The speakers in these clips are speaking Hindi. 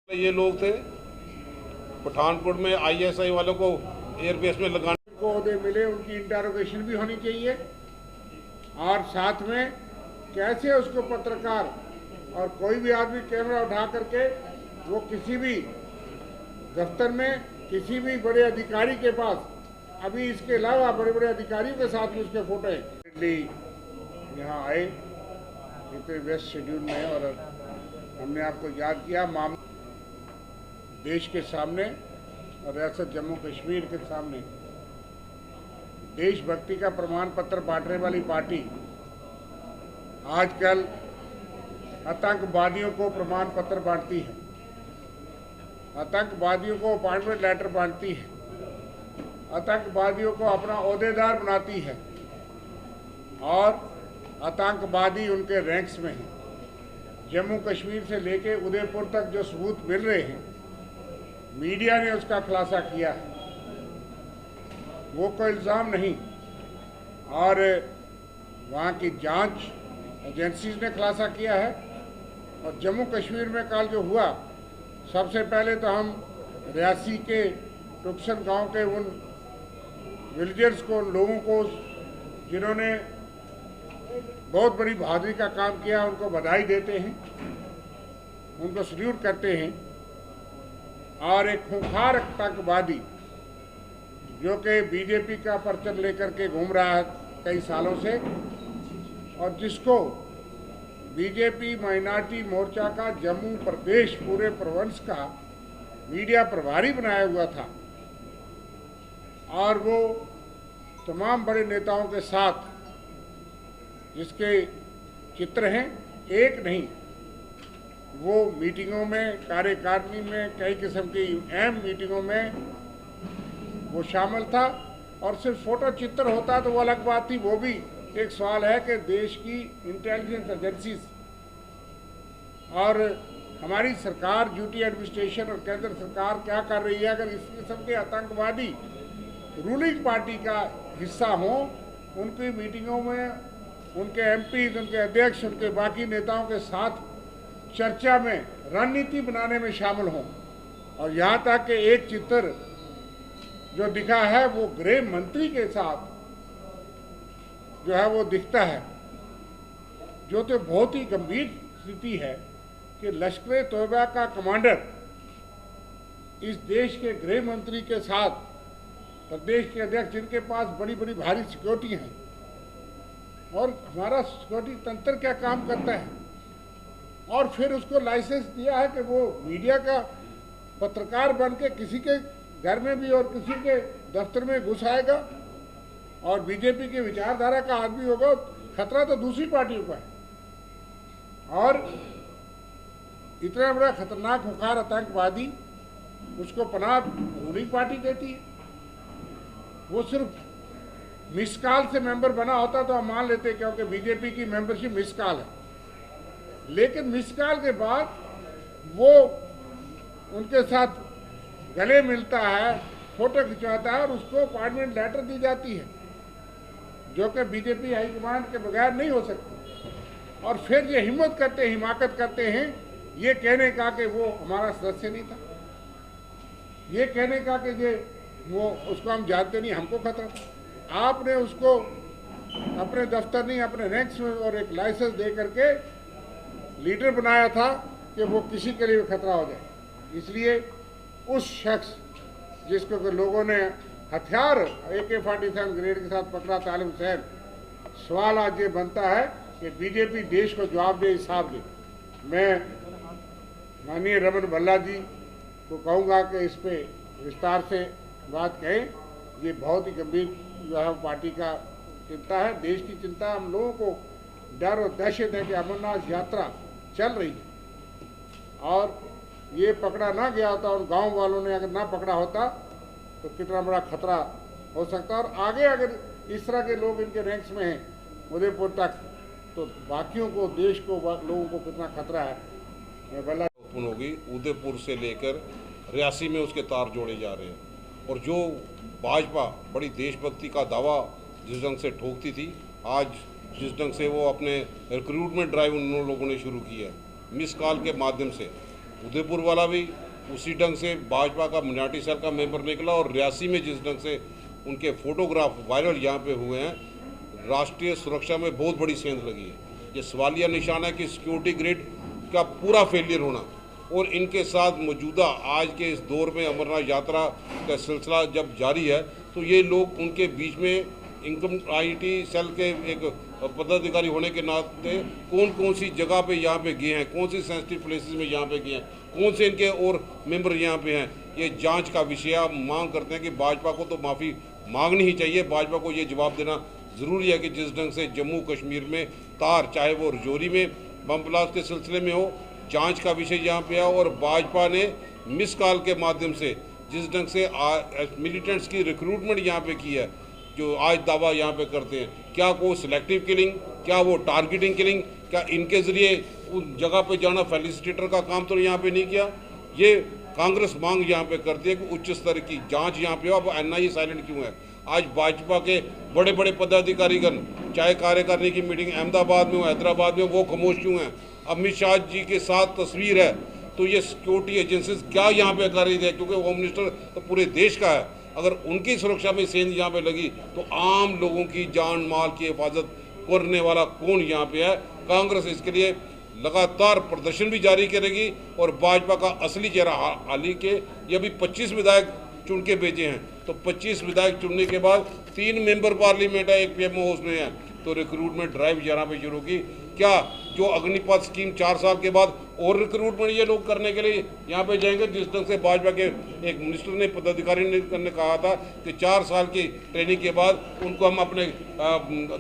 ये लोग थे पठानकोट में आईएसआई वालों को एयरबेस में लगाने को ओहदे मिले, उनकी इंटरोगेशन भी होनी चाहिए और साथ में कैसे उसको पत्रकार और कोई भी आदमी कैमरा उठा करके वो किसी भी दफ्तर में किसी भी बड़े अधिकारी के पास, अभी इसके अलावा बड़े बड़े अधिकारियों के साथ भी उसके फोटो हैं। यहाँ आए इतने व्यस्त शेड्यूल में और हमने आपको याद किया मामला देश के सामने और रियासत जम्मू कश्मीर के सामने देशभक्ति का प्रमाण पत्र बांटने वाली पार्टी आजकल आतंकवादियों को प्रमाण पत्र बांटती है, आतंकवादियों को अपॉइंटमेंट लेटर बांटती है, आतंकवादियों को अपना ओहदेदार बनाती है और आतंकवादी उनके रैंक्स में हैं। जम्मू कश्मीर से लेके उदयपुर तक जो सबूत मिल रहे हैं, मीडिया ने उसका खुलासा किया है, वो कोई इल्ज़ाम नहीं और वहाँ की जांच एजेंसीज ने खुलासा किया है। और जम्मू कश्मीर में कल जो हुआ, सबसे पहले तो हम रियासी के टुक्सन गांव के उन विलेजर्स को, उन लोगों को जिन्होंने बहुत बड़ी बहादुरी का काम किया, उनको बधाई देते हैं, उनको सल्यूट करते हैं। और एक खूंखार आतंकवादी जो कि बीजेपी का परचम लेकर के घूम रहा है कई सालों से और जिसको बीजेपी माइनॉरिटी मोर्चा का जम्मू प्रदेश पूरे प्रोविंस का मीडिया प्रभारी बनाया हुआ था और वो तमाम बड़े नेताओं के साथ जिसके चित्र हैं, एक नहीं, वो मीटिंगों में, कार्यकारिणी में, कई किस्म की अहम मीटिंगों में वो शामिल था। और सिर्फ फोटो चित्र होता तो वो अलग बात थी। वो भी एक सवाल है कि देश की इंटेलिजेंस एजेंसीज और हमारी सरकार, ड्यूटी एडमिनिस्ट्रेशन और केंद्र सरकार क्या कर रही है अगर इस किस्म के आतंकवादी रूलिंग पार्टी का हिस्सा हों, उनकी मीटिंगों में उनके एमपीज, उनके अध्यक्ष, उनके बाकी नेताओं के साथ चर्चा में, रणनीति बनाने में शामिल हों। और यहाँ तक कि एक चित्र जो दिखा है वो गृह मंत्री के साथ जो है वो दिखता है, जो तो बहुत ही गंभीर स्थिति है कि लश्कर तोयबा का कमांडर इस देश के गृह मंत्री के साथ, प्रदेश के अध्यक्ष जिनके पास बड़ी बड़ी भारी सिक्योरिटी हैं, और हमारा सिक्योरिटी तंत्र क्या काम करता है, और फिर उसको लाइसेंस दिया है कि वो मीडिया का पत्रकार बन के किसी के घर में भी और किसी के दफ्तर में घुस आएगा और बीजेपी की विचारधारा का आदमी होगा। खतरा तो दूसरी पार्टियों का है और इतना बड़ा खतरनाक खुंखार आतंकवादी, उसको पनाह रूलिंग पार्टी देती है। वो सिर्फ मिस कॉल से मेंबर बना होता तो हम मान लेते, क्योंकि बीजेपी की मेंबरशिप मिस कॉल है, लेकिन मिस कॉल के बाद वो उनके साथ गले मिलता है, फोटो खिंचवाता है और उसको अपॉइंटमेंट लेटर दी जाती है, जो कि बीजेपी हाईकमांड के बगैर नहीं हो सकती। और फिर ये हिम्मत करते हैं, हिमाकत करते हैं ये कहने का कि वो हमारा सदस्य नहीं था, ये कहने का कि ये वो उसको हम जानते नहीं, हमको खतरा था। आपने उसको अपने दफ्तर नहीं, अपने रैंक्स में और एक लाइसेंस दे करके लीडर बनाया था कि वो किसी के लिए खतरा हो जाए। इसलिए उस शख्स जिसको कि लोगों ने हथियार AK-47 ग्रेड के साथ पकड़ा, तालिब हुसैन, सवाल आज ये बनता है कि बीजेपी देश को जवाब दे, हिसाब दे। मैं माननीय रमन भल्ला जी को कहूँगा कि इस पे विस्तार से बात कहें। ये बहुत ही गंभीर जो है पार्टी का चिंता है, देश की चिंता। हम लोगों को डर और दहशत है कि अमरनाथ यात्रा चल रही है और ये पकड़ा ना गया होता, उन गांव वालों ने अगर ना पकड़ा होता तो कितना बड़ा खतरा हो सकता। और आगे अगर इस तरह के लोग इनके रैंक्स में हैं उदयपुर तक, तो बाकियों को, देश को, लोगों को कितना खतरा है। भला ओपन होगी, उदयपुर से लेकर रियासी में उसके तार जोड़े जा रहे हैं। और जो भाजपा बड़ी देशभक्ति का दावा जिस ढंग से ठोकती थी, आज जिस ढंग से वो अपने रिक्रूटमेंट ड्राइव उन लोगों ने शुरू की है मिस कॉल के माध्यम से, उदयपुर वाला भी उसी ढंग से भाजपा का मिनाटी सेल का मेंबर निकला, और रियासी में जिस ढंग से उनके फोटोग्राफ वायरल यहाँ पे हुए हैं, राष्ट्रीय सुरक्षा में बहुत बड़ी सेंध लगी है। ये सवालिया निशान है कि सिक्योरिटी ग्रिड का पूरा फेलियर होना, और इनके साथ मौजूदा आज के इस दौर में अमरनाथ यात्रा का सिलसिला जब जारी है, तो ये लोग उनके बीच में इनकम आईटी सेल के एक पदाधिकारी होने के नाते कौन कौन सी जगह पे यहाँ पे गए हैं, कौन सी सेंसिटिव प्लेसेस में यहाँ पे गए हैं, कौन से इनके और मेंबर यहाँ पे हैं, ये जांच का विषय। आप मांग करते हैं कि भाजपा को तो माफ़ी मांगनी ही चाहिए, भाजपा को ये जवाब देना ज़रूरी है कि जिस ढंग से जम्मू कश्मीर में तार, चाहे वो रजौरी में बम ब्लास्ट के सिलसिले में हो, जांच का विषय यहाँ पे है, और भाजपा ने मिस कॉल के माध्यम से जिस ढंग से मिलिटेंट्स की रिक्रूटमेंट यहाँ पे की है, जो आज दावा यहाँ पे करते हैं, क्या वो सिलेक्टिव किलिंग, क्या वो टारगेटिंग किलिंग, क्या इनके ज़रिए उस जगह पे जाना फेलिसिटेटर का काम तो यहाँ पे नहीं किया। ये कांग्रेस मांग यहाँ पे करती है कि उच्च स्तर की जांच यहाँ पे हो। अब एनआईए साइलेंट क्यों है? आज भाजपा के बड़े बड़े पदाधिकारीगण, चाहे कार्यकारिणी की मीटिंग अहमदाबाद में हो, हैदराबाद में, वो खामोश क्यों हैं? अमित शाह जी के साथ तस्वीर है, तो ये सिक्योरिटी एजेंसीज क्या यहाँ पे कर रही है? क्योंकि होम मिनिस्टर तो पूरे देश का है, अगर उनकी सुरक्षा में सेंध यहाँ पे लगी तो आम लोगों की जान माल की हिफाजत करने वाला कौन यहाँ पे है? कांग्रेस इसके लिए लगातार प्रदर्शन भी जारी करेगी, और भाजपा का असली चेहरा हाल ही के ये अभी 25 विधायक चुन के भेजे हैं, तो 25 विधायक चुनने के बाद 3 मेंबर पार्लियामेंट है, एक पीएमओ उसमें है, तो रिक्रूटमेंट ड्राइव यहाँ पे शुरू की। क्या जो अग्निपथ स्कीम 4 साल के बाद और रिक्रूटमेंट ये लोग करने के लिए यहाँ पे जाएंगे? जिस ढंग से भाजपा के एक मिनिस्टर ने, पदाधिकारी ने कहा था कि 4 साल की ट्रेनिंग के बाद उनको हम अपने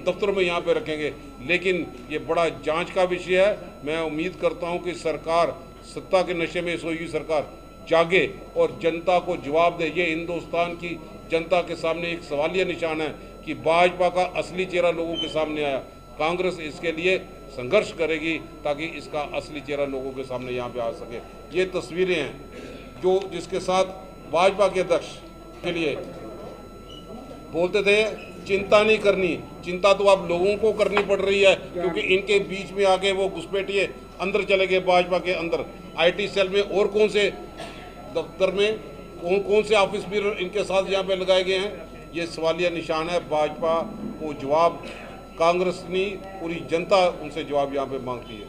दफ्तरों में यहाँ पे रखेंगे, लेकिन ये बड़ा जांच का विषय है। मैं उम्मीद करता हूँ कि सरकार, सत्ता के नशे में सोई हुई सरकार जागे और जनता को जवाब दे। ये हिंदुस्तान की जनता के सामने एक सवालिया निशान है कि भाजपा का असली चेहरा लोगों के सामने आया। कांग्रेस इसके लिए संघर्ष करेगी ताकि इसका असली चेहरा लोगों के सामने यहाँ पे आ सके। ये तस्वीरें हैं जो जिसके साथ भाजपा के अध्यक्ष के लिए बोलते थे चिंता नहीं करनी, चिंता तो आप लोगों को करनी पड़ रही है, क्योंकि इनके बीच में आके वो घुसपैठिए अंदर चले गए भाजपा के अंदर। आईटी सेल में और कौन से दफ्तर में कौन से ऑफिस भी इनके साथ यहाँ पे लगाए गए हैं? ये सवालिया निशान है। भाजपा को जवाब कांग्रेस नहीं, पूरी जनता उनसे जवाब यहाँ पे मांगती है।